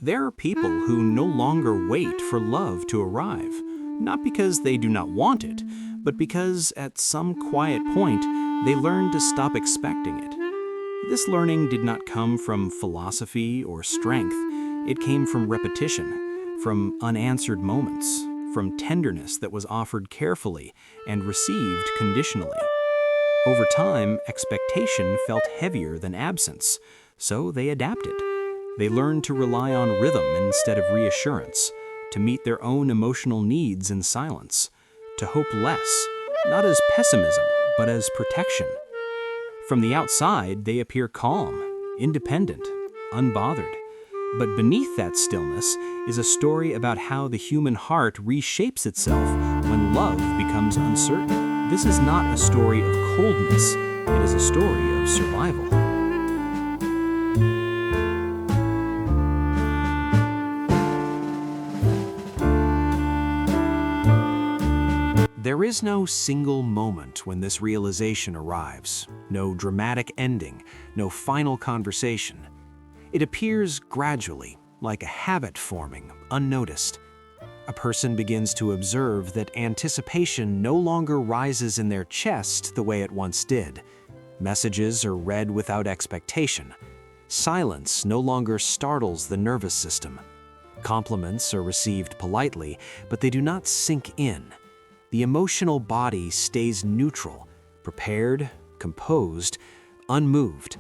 There are people who no longer wait for love to arrive, not because they do not want it, but because at some quiet point they learn to stop expecting it. This learning did not come from philosophy or strength. It came from repetition, from unanswered moments, from tenderness that was offered carefully and received conditionally. Over time, expectation felt heavier than absence, so they adapted. They learned to rely on rhythm instead of reassurance, to meet their own emotional needs in silence, to hope less, not as pessimism, but as protection. From the outside, they appear calm, independent, unbothered. But beneath that stillness is a story about how the human heart reshapes itself when love becomes uncertain. This is not a story of coldness, it is a story of survival. There is no single moment when this realization arrives, no dramatic ending, no final conversation. It appears gradually, like a habit forming, unnoticed. A person begins to observe that anticipation no longer rises in their chest the way it once did. Messages are read without expectation. Silence no longer startles the nervous system. Compliments are received politely, but they do not sink in. The emotional body stays neutral, prepared, composed, unmoved.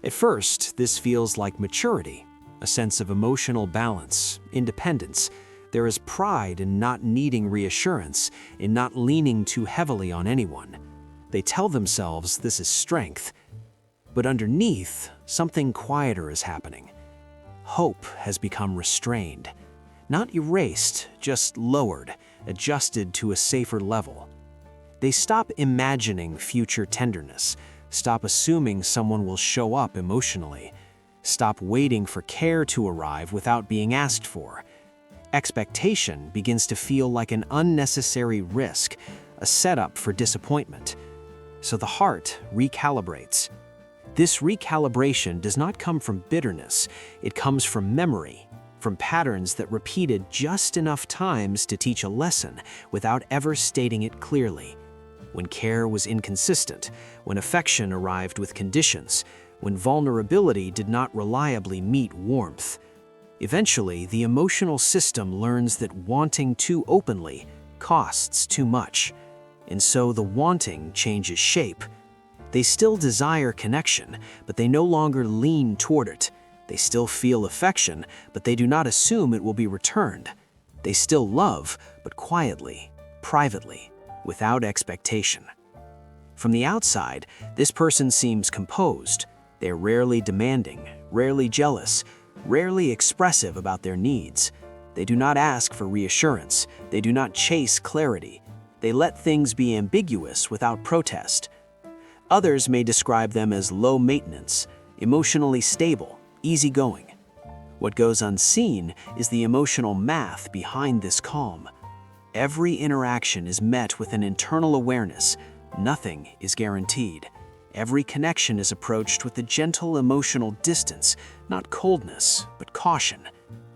At first, this feels like maturity, a sense of emotional balance, independence. There is pride in not needing reassurance, in not leaning too heavily on anyone. They tell themselves this is strength. But underneath, something quieter is happening. Hope has become restrained. Not erased, just lowered, adjusted to a safer level. They stop imagining future tenderness, stop assuming someone will show up emotionally, stop waiting for care to arrive without being asked for. Expectation begins to feel like an unnecessary risk, a setup for disappointment. So the heart recalibrates. This recalibration does not come from bitterness, it comes from memory, from patterns that repeated just enough times to teach a lesson without ever stating it clearly. When care was inconsistent, when affection arrived with conditions, when vulnerability did not reliably meet warmth. Eventually, the emotional system learns that wanting too openly costs too much, and so the wanting changes shape. They still desire connection, but they no longer lean toward it. They still feel affection, but they do not assume it will be returned. They still love, but quietly, privately, without expectation. From the outside, this person seems composed. They're rarely demanding, rarely jealous, rarely expressive about their needs. They do not ask for reassurance. They do not chase clarity. They let things be ambiguous without protest. Others may describe them as low maintenance, emotionally stable, easygoing. What goes unseen is the emotional math behind this calm. Every interaction is met with an internal awareness. Nothing is guaranteed. Every connection is approached with a gentle emotional distance, not coldness, but caution.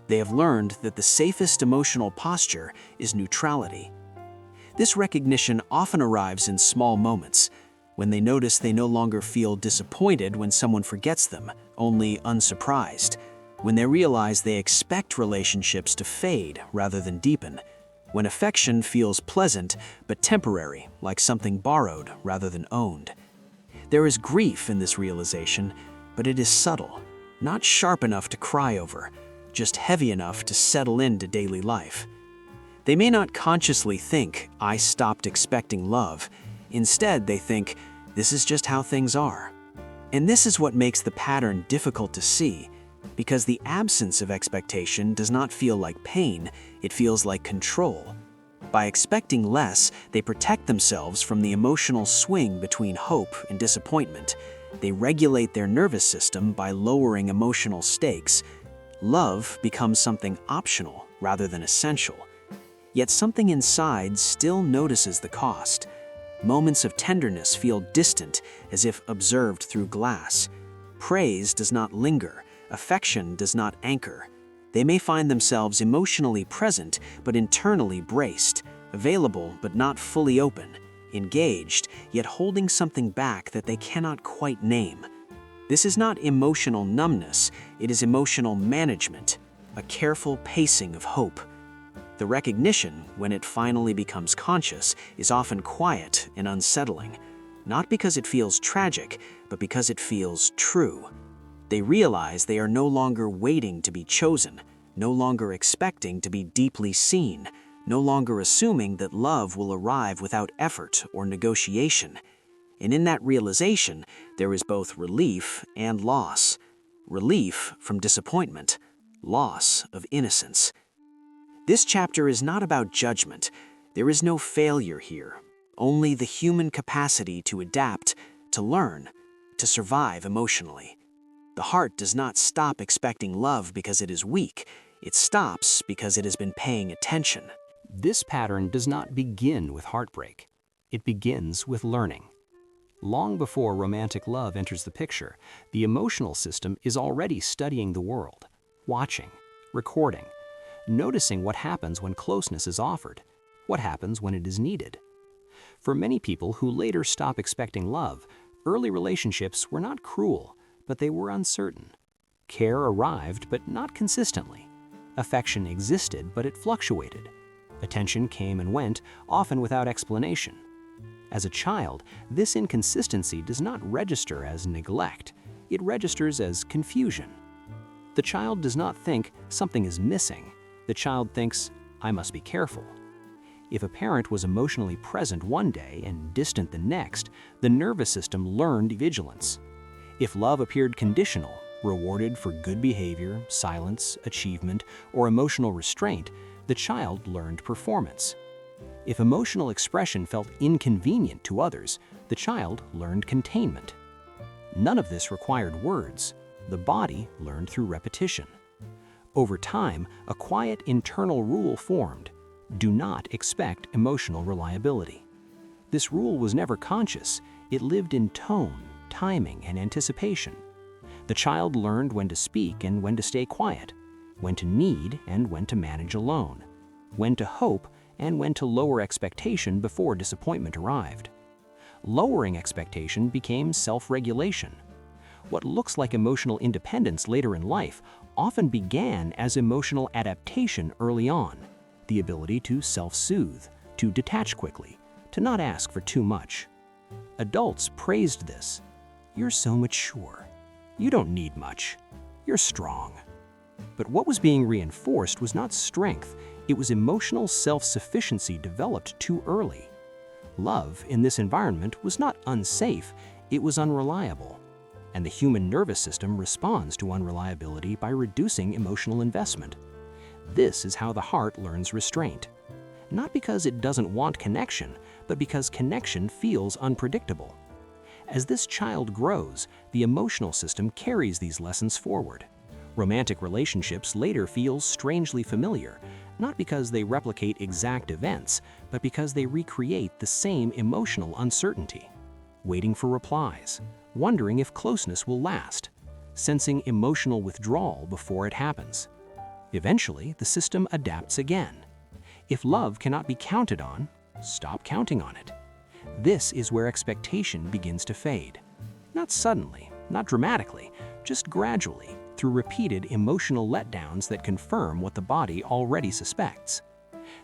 They have learned that the safest emotional posture is neutrality. This recognition often arrives in small moments, when they notice they no longer feel disappointed when someone forgets them, only unsurprised. When they realize they expect relationships to fade rather than deepen. When affection feels pleasant but temporary, like something borrowed rather than owned. There is grief in this realization, but it is subtle, not sharp enough to cry over, just heavy enough to settle into daily life. They may not consciously think, "I stopped expecting love." Instead, they think, "This is just how things are." And this is what makes the pattern difficult to see, because the absence of expectation does not feel like pain, it feels like control. By expecting less, they protect themselves from the emotional swing between hope and disappointment. They regulate their nervous system by lowering emotional stakes. Love becomes something optional rather than essential. Yet something inside still notices the cost. Moments of tenderness feel distant, as if observed through glass. Praise does not linger. Affection does not anchor. They may find themselves emotionally present but internally braced, available but not fully open, engaged yet holding something back that they cannot quite name. This is not emotional numbness, it is emotional management, a careful pacing of hope. The recognition, when it finally becomes conscious, is often quiet and unsettling, not because it feels tragic, but because it feels true. They realize they are no longer waiting to be chosen, no longer expecting to be deeply seen, no longer assuming that love will arrive without effort or negotiation. And in that realization, there is both relief and loss. Relief from disappointment, loss of innocence. This chapter is not about judgment. There is no failure here, only the human capacity to adapt, to learn, to survive emotionally. The heart does not stop expecting love because it is weak. It stops because it has been paying attention. This pattern does not begin with heartbreak. It begins with learning. Long before romantic love enters the picture, the emotional system is already studying the world, watching, recording, noticing what happens when closeness is offered, what happens when it is needed. For many people who later stop expecting love, early relationships were not cruel, but they were uncertain. Care arrived, but not consistently. Affection existed, but it fluctuated. Attention came and went, often without explanation. As a child, this inconsistency does not register as neglect. It registers as confusion. The child does not think something is missing. The child thinks, I must be careful. If a parent was emotionally present one day and distant the next, the nervous system learned vigilance. If love appeared conditional, rewarded for good behavior, silence, achievement, or emotional restraint, the child learned performance. If emotional expression felt inconvenient to others, the child learned containment. None of this required words. The body learned through repetition. Over time, a quiet internal rule formed. Do not expect emotional reliability. This rule was never conscious. It lived in tone, timing, and anticipation. The child learned when to speak and when to stay quiet, when to need and when to manage alone, when to hope and when to lower expectation before disappointment arrived. Lowering expectation became self-regulation. What looks like emotional independence later in life often began as emotional adaptation early on, the ability to self-soothe, to detach quickly, to not ask for too much. Adults praised this. You're so mature. You don't need much. You're strong. But what was being reinforced was not strength. It was emotional self-sufficiency developed too early. Love in this environment was not unsafe, it was unreliable. And the human nervous system responds to unreliability by reducing emotional investment. This is how the heart learns restraint. Not because it doesn't want connection, but because connection feels unpredictable. As this child grows, the emotional system carries these lessons forward. Romantic relationships later feel strangely familiar, not because they replicate exact events, but because they recreate the same emotional uncertainty. Waiting for replies, wondering if closeness will last, sensing emotional withdrawal before it happens. Eventually, the system adapts again. If love cannot be counted on, stop counting on it. This is where expectation begins to fade. Not suddenly, not dramatically, just gradually, through repeated emotional letdowns that confirm what the body already suspects.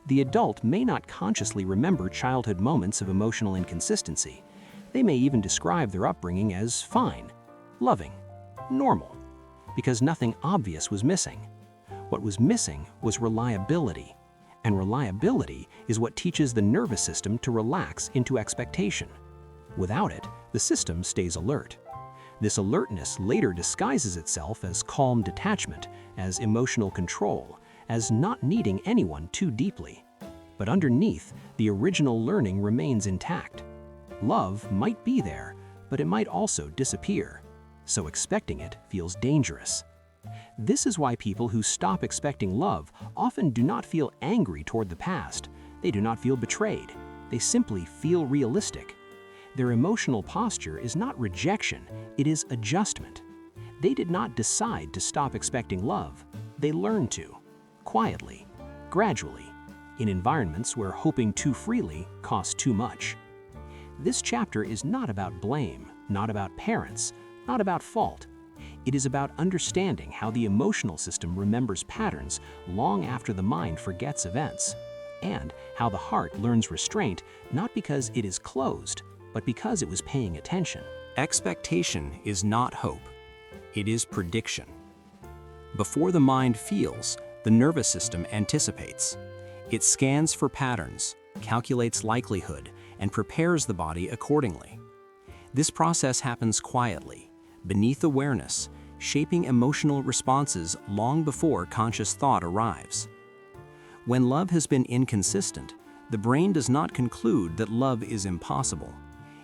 The adult may not consciously remember childhood moments of emotional inconsistency. They may even describe their upbringing as fine, loving, normal, because nothing obvious was missing. What was missing was reliability. And reliability is what teaches the nervous system to relax into expectation. Without it, the system stays alert. This alertness later disguises itself as calm detachment, as emotional control, as not needing anyone too deeply. But underneath, the original learning remains intact. Love might be there, but it might also disappear. So expecting it feels dangerous. This is why people who stop expecting love often do not feel angry toward the past. They do not feel betrayed. They simply feel realistic. Their emotional posture is not rejection, it is adjustment. They did not decide to stop expecting love. They learn to, quietly, gradually, in environments where hoping too freely costs too much. This chapter is not about blame, not about parents, not about fault. It is about understanding how the emotional system remembers patterns long after the mind forgets events, and how the heart learns restraint not because it is closed, but because it was paying attention. Expectation is not hope. It is prediction. Before the mind feels, the nervous system anticipates. It scans for patterns, calculates likelihood, and prepares the body accordingly. This process happens quietly, beneath awareness, shaping emotional responses long before conscious thought arrives. When love has been inconsistent, the brain does not conclude that love is impossible.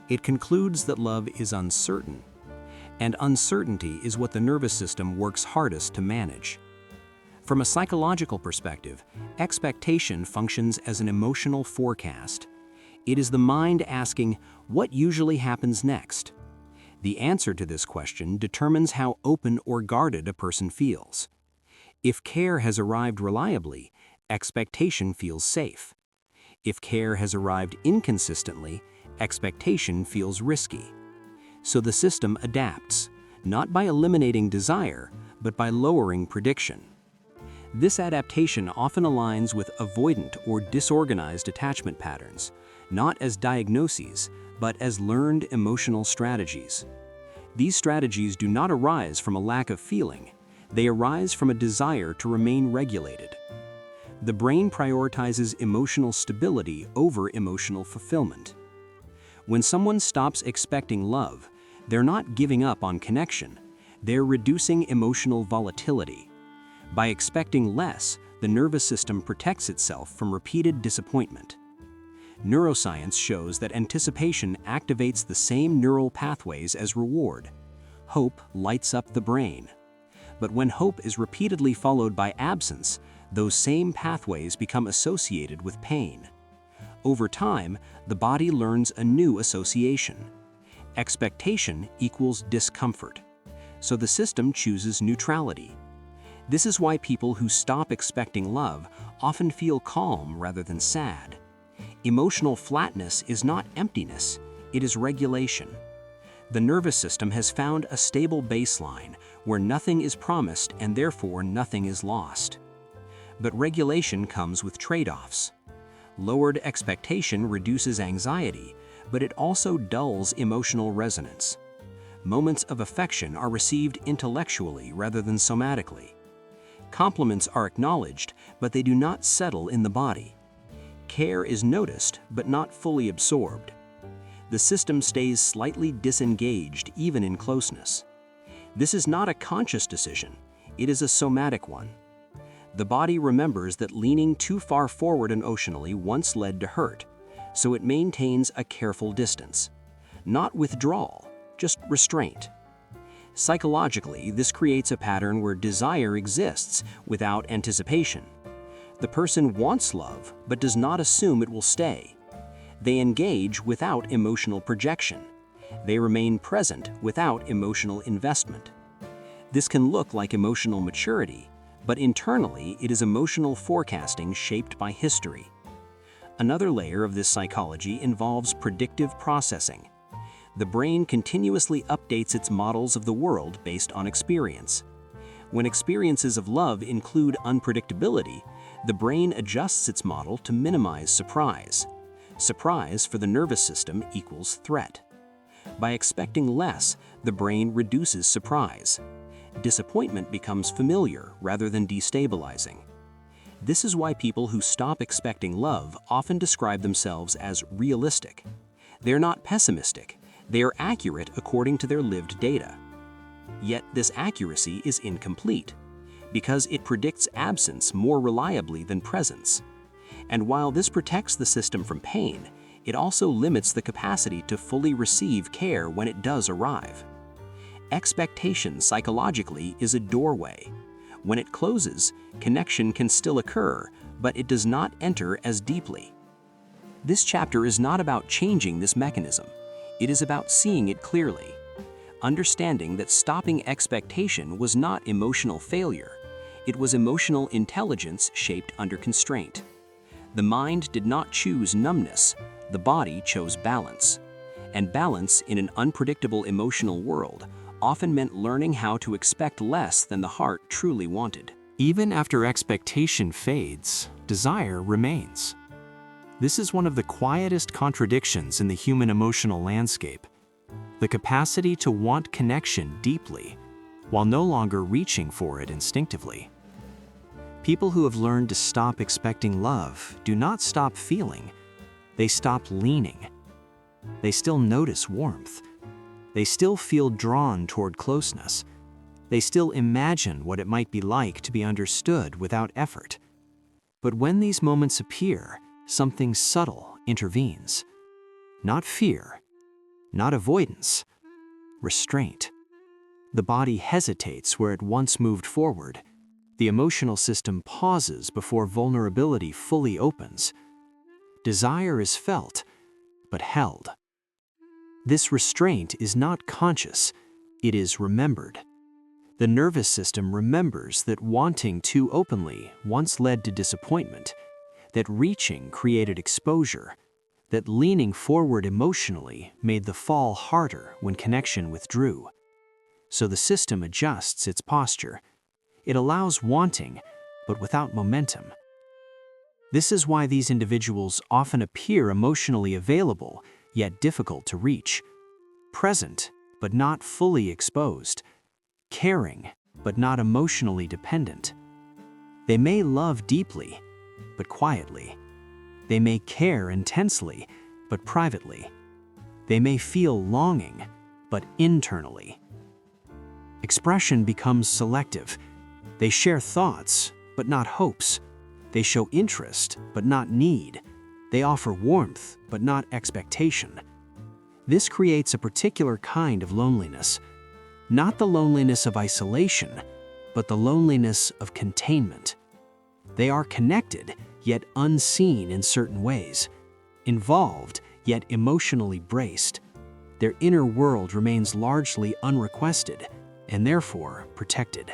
It concludes that love is uncertain. And uncertainty is what the nervous system works hardest to manage. From a psychological perspective, expectation functions as an emotional forecast. It is the mind asking, what usually happens next? The answer to this question determines how open or guarded a person feels. If care has arrived reliably, expectation feels safe. If care has arrived inconsistently, expectation feels risky. So the system adapts, not by eliminating desire, but by lowering prediction. This adaptation often aligns with avoidant or disorganized attachment patterns, not as diagnoses, but as learned emotional strategies. These strategies do not arise from a lack of feeling, they arise from a desire to remain regulated. The brain prioritizes emotional stability over emotional fulfillment. When someone stops expecting love, they're not giving up on connection, they're reducing emotional volatility. By expecting less, the nervous system protects itself from repeated disappointment. Neuroscience shows that anticipation activates the same neural pathways as reward. Hope lights up the brain. But when hope is repeatedly followed by absence, those same pathways become associated with pain. Over time, the body learns a new association. Expectation equals discomfort. So the system chooses neutrality. This is why people who stop expecting love often feel calm rather than sad. Emotional flatness is not emptiness, it is regulation. The nervous system has found a stable baseline where nothing is promised and therefore nothing is lost. But regulation comes with trade-offs. Lowered expectation reduces anxiety, but it also dulls emotional resonance. Moments of affection are received intellectually rather than somatically. Compliments are acknowledged, but they do not settle in the body. Care is noticed, but not fully absorbed. The system stays slightly disengaged even in closeness. This is not a conscious decision, it is a somatic one. The body remembers that leaning too far forward emotionally once led to hurt, so it maintains a careful distance. Not withdrawal, just restraint. Psychologically, this creates a pattern where desire exists without anticipation. The person wants love, but does not assume it will stay. They engage without emotional projection. They remain present without emotional investment. This can look like emotional maturity, but internally it is emotional forecasting shaped by history. Another layer of this psychology involves predictive processing. The brain continuously updates its models of the world based on experience. When experiences of love include unpredictability, the brain adjusts its model to minimize surprise. Surprise for the nervous system equals threat. By expecting less, the brain reduces surprise. Disappointment becomes familiar rather than destabilizing. This is why people who stop expecting love often describe themselves as realistic. They're not pessimistic. They are accurate according to their lived data. Yet this accuracy is incomplete, because it predicts absence more reliably than presence. And while this protects the system from pain, it also limits the capacity to fully receive care when it does arrive. Expectation psychologically is a doorway. When it closes, connection can still occur, but it does not enter as deeply. This chapter is not about changing this mechanism. It is about seeing it clearly. Understanding that stopping expectation was not emotional failure. It was emotional intelligence shaped under constraint. The mind did not choose numbness, the body chose balance. And balance in an unpredictable emotional world often meant learning how to expect less than the heart truly wanted. Even after expectation fades, desire remains. This is one of the quietest contradictions in the human emotional landscape. The capacity to want connection deeply, while no longer reaching for it instinctively. People who have learned to stop expecting love do not stop feeling, they stop leaning. They still notice warmth. They still feel drawn toward closeness. They still imagine what it might be like to be understood without effort. But when these moments appear, something subtle intervenes. Not fear, not avoidance, restraint. The body hesitates where it once moved forward. The emotional system pauses before vulnerability fully opens. Desire is felt, but held. This restraint is not conscious, it is remembered. The nervous system remembers that wanting too openly once led to disappointment, that reaching created exposure, that leaning forward emotionally made the fall harder when connection withdrew. So the system adjusts its posture. It allows wanting, but without momentum. This is why these individuals often appear emotionally available, yet difficult to reach. Present, but not fully exposed. Caring, but not emotionally dependent. They may love deeply, but quietly. They may care intensely, but privately. They may feel longing, but internally. Expression becomes selective. They share thoughts, but not hopes. They show interest, but not need. They offer warmth, but not expectation. This creates a particular kind of loneliness. Not the loneliness of isolation, but the loneliness of containment. They are connected, yet unseen in certain ways. Involved, yet emotionally braced. Their inner world remains largely unrequested, and therefore protected.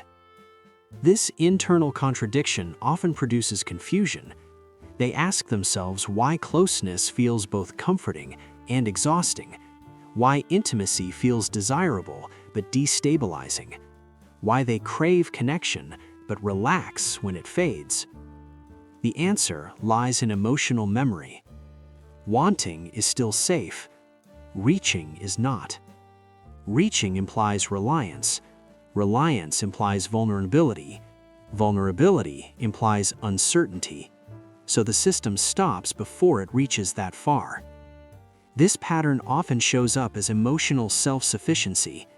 This internal contradiction often produces confusion. They ask themselves why closeness feels both comforting and exhausting, why intimacy feels desirable but destabilizing, why they crave connection but relax when it fades. The answer lies in emotional memory. Wanting is still safe, reaching is not. Reaching implies reliance. Reliance implies vulnerability. Vulnerability implies uncertainty. So the system stops before it reaches that far. This pattern often shows up as emotional self-sufficiency.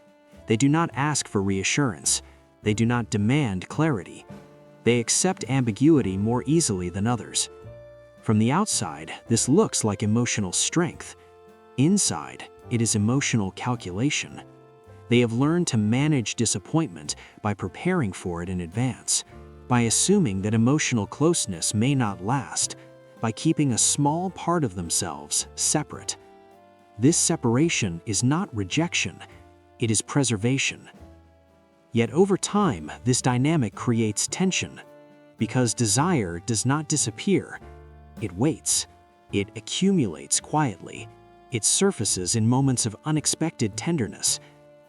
They do not ask for reassurance. They do not demand clarity. They accept ambiguity more easily than others. From the outside, this looks like emotional strength. Inside, it is emotional calculation. They have learned to manage disappointment by preparing for it in advance, by assuming that emotional closeness may not last, by keeping a small part of themselves separate. This separation is not rejection, it is preservation. Yet over time, this dynamic creates tension, because desire does not disappear. It waits. It accumulates quietly. It surfaces in moments of unexpected tenderness.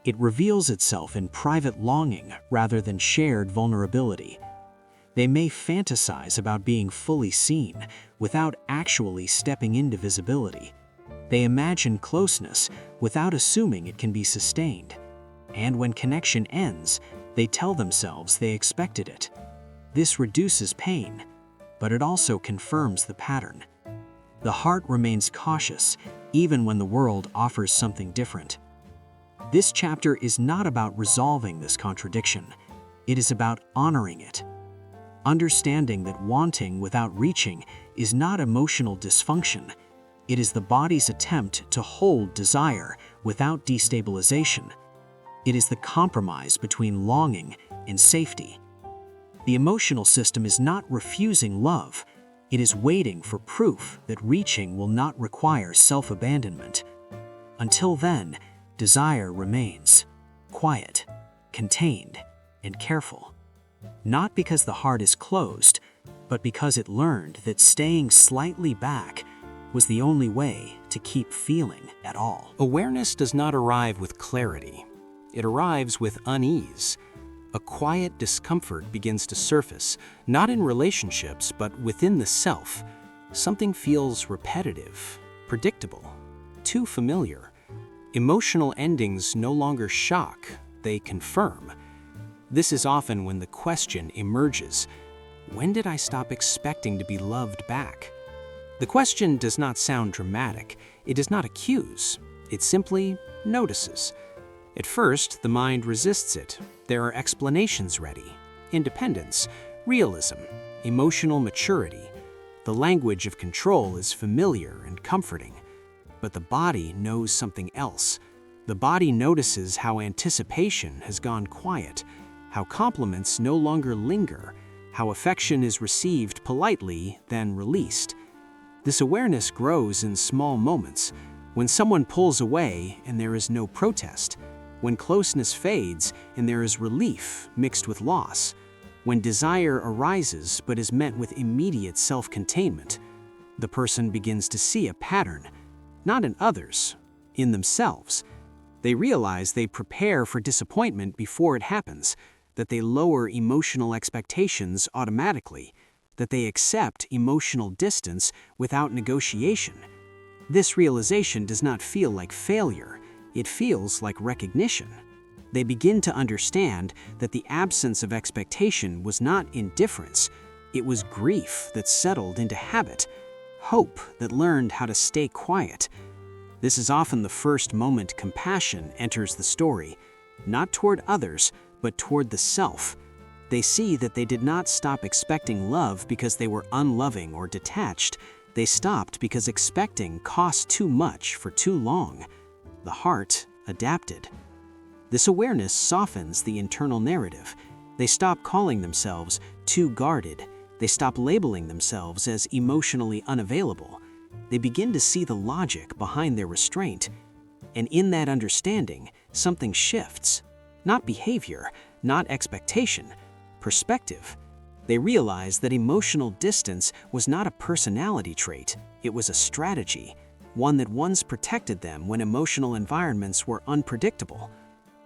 It reveals itself in private longing rather than shared vulnerability. They may fantasize about being fully seen without actually stepping into visibility. They imagine closeness without assuming it can be sustained. And when connection ends, they tell themselves they expected it. This reduces pain, but it also confirms the pattern. The heart remains cautious even when the world offers something different. This chapter is not about resolving this contradiction. It is about honoring it. Understanding that wanting without reaching is not emotional dysfunction. It is the body's attempt to hold desire without destabilization. It is the compromise between longing and safety. The emotional system is not refusing love. It is waiting for proof that reaching will not require self-abandonment. Until then, desire remains quiet, contained, and careful. Not because the heart is closed, but because it learned that staying slightly back was the only way to keep feeling at all. Awareness does not arrive with clarity. It arrives with unease. A quiet discomfort begins to surface, not in relationships, but within the self. Something feels repetitive, predictable, too familiar. Emotional endings no longer shock, they confirm. This is often when the question emerges: when did I stop expecting to be loved back? The question does not sound dramatic. It does not accuse. It simply notices. At first, the mind resists it. There are explanations ready: independence, realism, emotional maturity. The language of control is familiar and comforting. But the body knows something else. The body notices how anticipation has gone quiet, how compliments no longer linger, how affection is received politely, then released. This awareness grows in small moments, when someone pulls away and there is no protest, when closeness fades and there is relief mixed with loss, when desire arises but is met with immediate self-containment. The person begins to see a pattern, not in others, in themselves. They realize they prepare for disappointment before it happens, that they lower emotional expectations automatically, that they accept emotional distance without negotiation. This realization does not feel like failure, it feels like recognition. They begin to understand that the absence of expectation was not indifference, it was grief that settled into habit, hope that learned how to stay quiet. This is often the first moment compassion enters the story, not toward others, but toward the self. They see that they did not stop expecting love because they were unloving or detached. They stopped because expecting cost too much for too long. The heart adapted. This awareness softens the internal narrative. They stop calling themselves too guarded. They stop labeling themselves as emotionally unavailable. They begin to see the logic behind their restraint. And in that understanding, something shifts. Not behavior, not expectation, perspective. They realize that emotional distance was not a personality trait, it was a strategy, one that once protected them when emotional environments were unpredictable.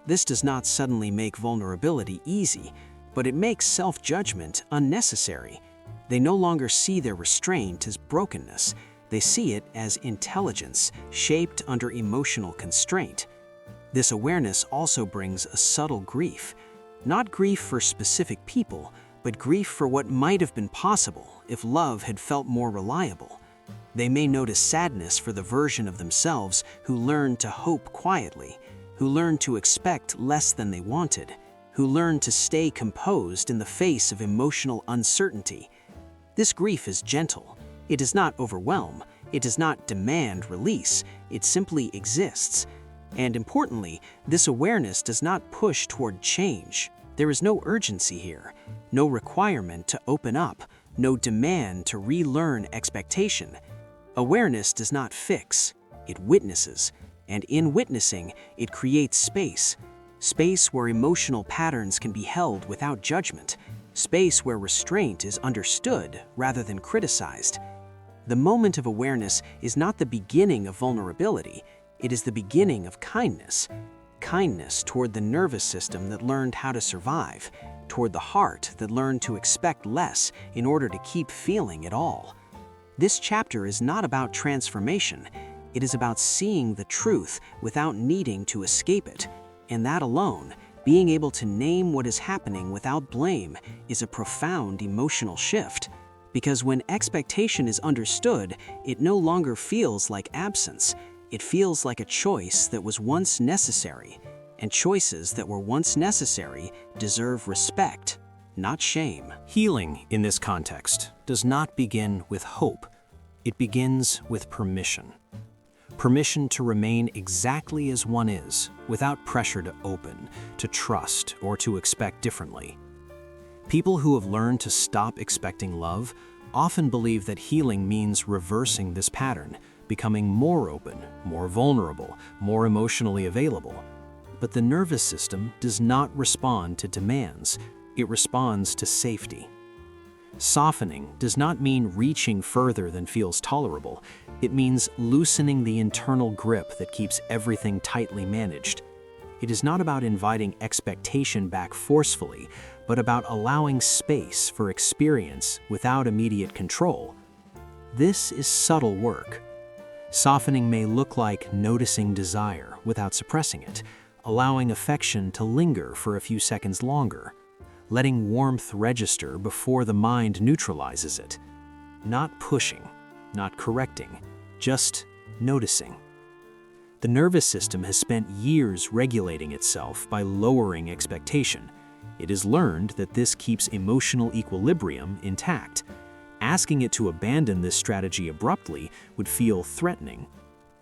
This does not suddenly make vulnerability easy, but it makes self-judgment unnecessary. They no longer see their restraint as brokenness. They see it as intelligence shaped under emotional constraint. This awareness also brings a subtle grief. Not grief for specific people, but grief for what might have been possible if love had felt more reliable. They may notice sadness for the version of themselves who learned to hope quietly, who learned to expect less than they wanted, who learned to stay composed in the face of emotional uncertainty. This grief is gentle. It does not overwhelm. It does not demand release. It simply exists. And importantly, this awareness does not push toward change. There is no urgency here, no requirement to open up, no demand to relearn expectation. Awareness does not fix, it witnesses, and in witnessing, it creates space. Space where emotional patterns can be held without judgment, space where restraint is understood rather than criticized. The moment of awareness is not the beginning of vulnerability, it is the beginning of kindness. Kindness toward the nervous system that learned how to survive, toward the heart that learned to expect less in order to keep feeling at all. This chapter is not about transformation, it is about seeing the truth without needing to escape it. And that alone, being able to name what is happening without blame, is a profound emotional shift. Because when expectation is understood, it no longer feels like absence. It feels like a choice that was once necessary, and choices that were once necessary deserve respect, not shame. Healing in this context does not begin with hope. It begins with permission. Permission to remain exactly as one is, without pressure to open, to trust, or to expect differently. People who have learned to stop expecting love often believe that healing means reversing this pattern, becoming more open, more vulnerable, more emotionally available. But the nervous system does not respond to demands. It responds to safety. Softening does not mean reaching further than feels tolerable. It means loosening the internal grip that keeps everything tightly managed. It is not about inviting expectation back forcefully, but about allowing space for experience without immediate control. This is subtle work. Softening may look like noticing desire without suppressing it, allowing affection to linger for a few seconds longer, letting warmth register before the mind neutralizes it. Not pushing, not correcting, just noticing. The nervous system has spent years regulating itself by lowering expectation. It has learned that this keeps emotional equilibrium intact. Asking it to abandon this strategy abruptly would feel threatening.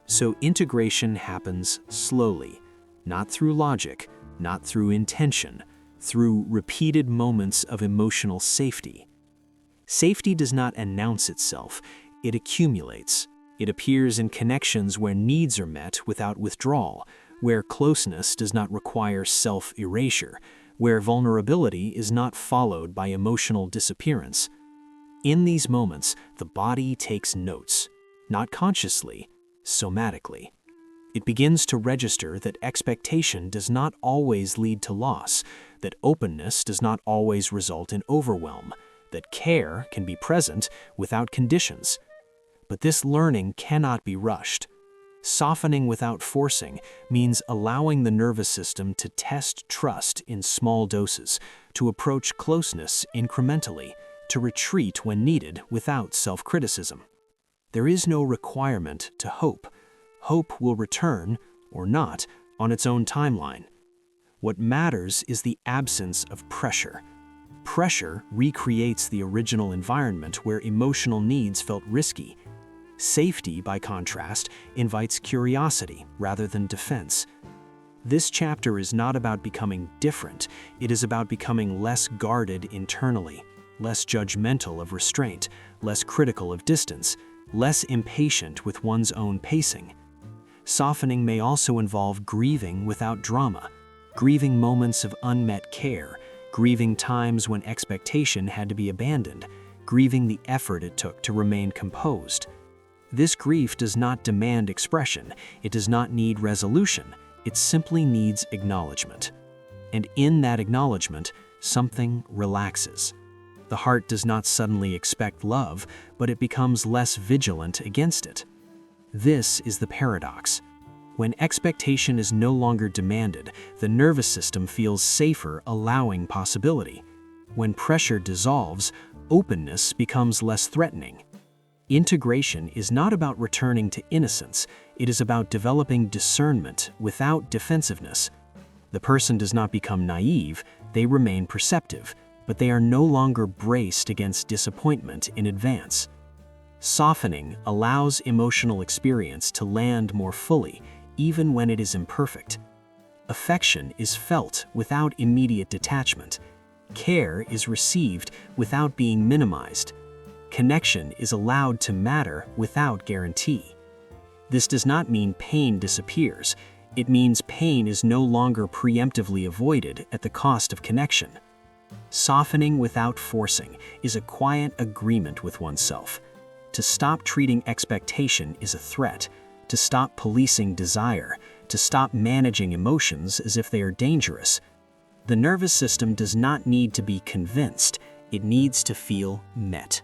So integration happens slowly, not through logic, not through intention, through repeated moments of emotional safety. Safety does not announce itself, it accumulates. It appears in connections where needs are met without withdrawal, where closeness does not require self-erasure, where vulnerability is not followed by emotional disappearance. In these moments, the body takes notes, not consciously, somatically. It begins to register that expectation does not always lead to loss, that openness does not always result in overwhelm, that care can be present without conditions. But this learning cannot be rushed. Softening without forcing means allowing the nervous system to test trust in small doses, to approach closeness incrementally, to retreat when needed without self-criticism. There is no requirement to hope. Hope will return, or not, on its own timeline. What matters is the absence of pressure. Pressure recreates the original environment where emotional needs felt risky. Safety, by contrast, invites curiosity rather than defense. This chapter is not about becoming different, it is about becoming less guarded internally, less judgmental of restraint, less critical of distance, less impatient with one's own pacing. Softening may also involve grieving without drama, grieving moments of unmet care, grieving times when expectation had to be abandoned, grieving the effort it took to remain composed. This grief does not demand expression, it does not need resolution, it simply needs acknowledgement. And in that acknowledgement, something relaxes. The heart does not suddenly expect love, but it becomes less vigilant against it. This is the paradox. When expectation is no longer demanded, the nervous system feels safer allowing possibility. When pressure dissolves, openness becomes less threatening. Integration is not about returning to innocence, it is about developing discernment without defensiveness. The person does not become naive, they remain perceptive, but they are no longer braced against disappointment in advance. Softening allows emotional experience to land more fully, even when it is imperfect. Affection is felt without immediate detachment. Care is received without being minimized. Connection is allowed to matter without guarantee. This does not mean pain disappears. It means pain is no longer preemptively avoided at the cost of connection. Softening without forcing is a quiet agreement with oneself. To stop treating expectation is a threat, to stop policing desire, to stop managing emotions as if they are dangerous. The nervous system does not need to be convinced, it needs to feel met.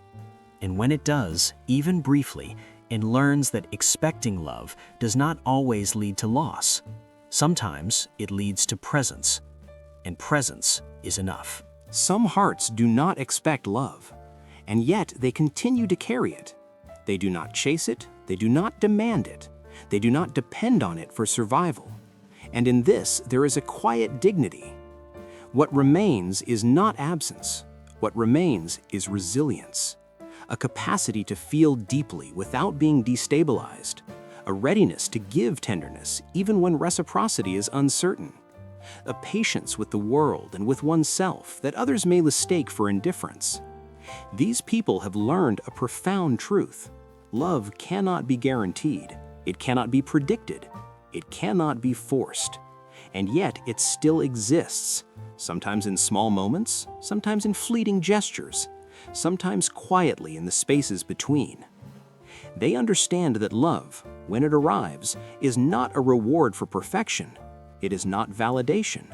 And when it does, even briefly, it learns that expecting love does not always lead to loss. Sometimes it leads to presence, and presence is enough. Some hearts do not expect love, and yet they continue to carry it. They do not chase it, they do not demand it, they do not depend on it for survival. And in this, there is a quiet dignity. What remains is not absence. What remains is resilience. A capacity to feel deeply without being destabilized, a readiness to give tenderness even when reciprocity is uncertain, a patience with the world and with oneself that others may mistake for indifference. These people have learned a profound truth. Love cannot be guaranteed, it cannot be predicted, it cannot be forced. And yet it still exists, sometimes in small moments, sometimes in fleeting gestures, sometimes quietly in the spaces between. They understand that love, when it arrives, is not a reward for perfection. It is not validation.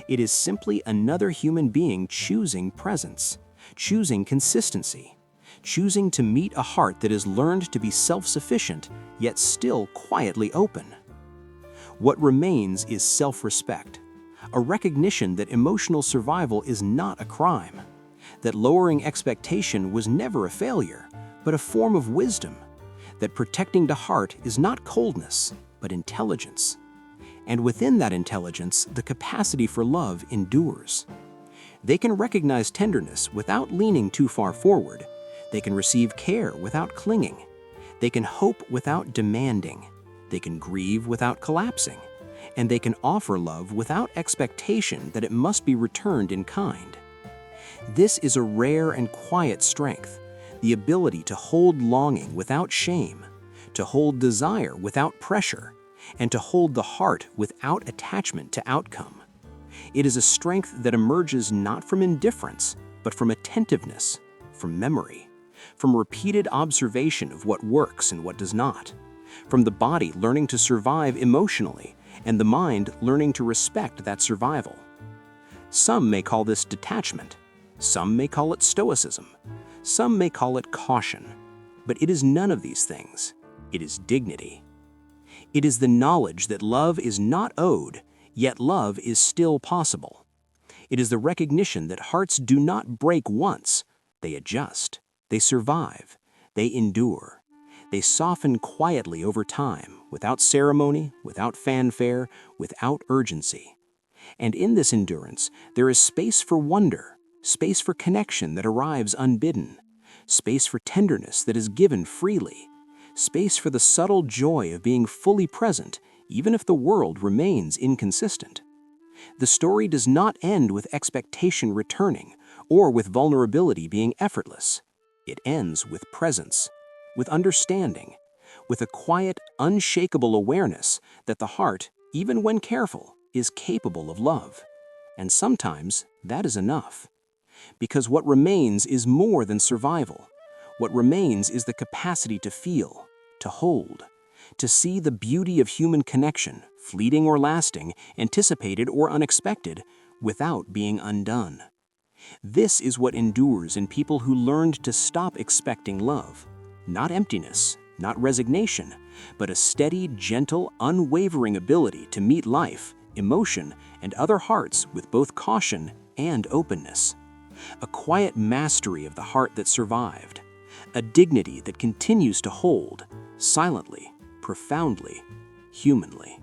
It is simply another human being choosing presence, choosing consistency, choosing to meet a heart that has learned to be self-sufficient, yet still quietly open. What remains is self-respect, a recognition that emotional survival is not a crime, that lowering expectation was never a failure, but a form of wisdom, that protecting the heart is not coldness, but intelligence. And within that intelligence, the capacity for love endures. They can recognize tenderness without leaning too far forward. They can receive care without clinging. They can hope without demanding. They can grieve without collapsing. And they can offer love without expectation that it must be returned in kind. This is a rare and quiet strength, the ability to hold longing without shame, to hold desire without pressure, and to hold the heart without attachment to outcome. It is a strength that emerges not from indifference, but from attentiveness, from memory, from repeated observation of what works and what does not, from the body learning to survive emotionally and the mind learning to respect that survival. Some may call this detachment. Some may call it stoicism. Some may call it caution. But it is none of these things. It is dignity. It is the knowledge that love is not owed, yet love is still possible. It is the recognition that hearts do not break once. They adjust. They survive. They endure. They soften quietly over time, without ceremony, without fanfare, without urgency. And in this endurance, there is space for wonder, space for connection that arrives unbidden, space for tenderness that is given freely, space for the subtle joy of being fully present, even if the world remains inconsistent. The story does not end with expectation returning or with vulnerability being effortless. It ends with presence, with understanding, with a quiet, unshakable awareness that the heart, even when careful, is capable of love. And sometimes that is enough. Because what remains is more than survival. What remains is the capacity to feel, to hold, to see the beauty of human connection, fleeting or lasting, anticipated or unexpected, without being undone. This is what endures in people who learned to stop expecting love. Not emptiness, not resignation, but a steady, gentle, unwavering ability to meet life, emotion, and other hearts with both caution and openness. A quiet mastery of the heart that survived. A dignity that continues to hold, silently, profoundly, humanly.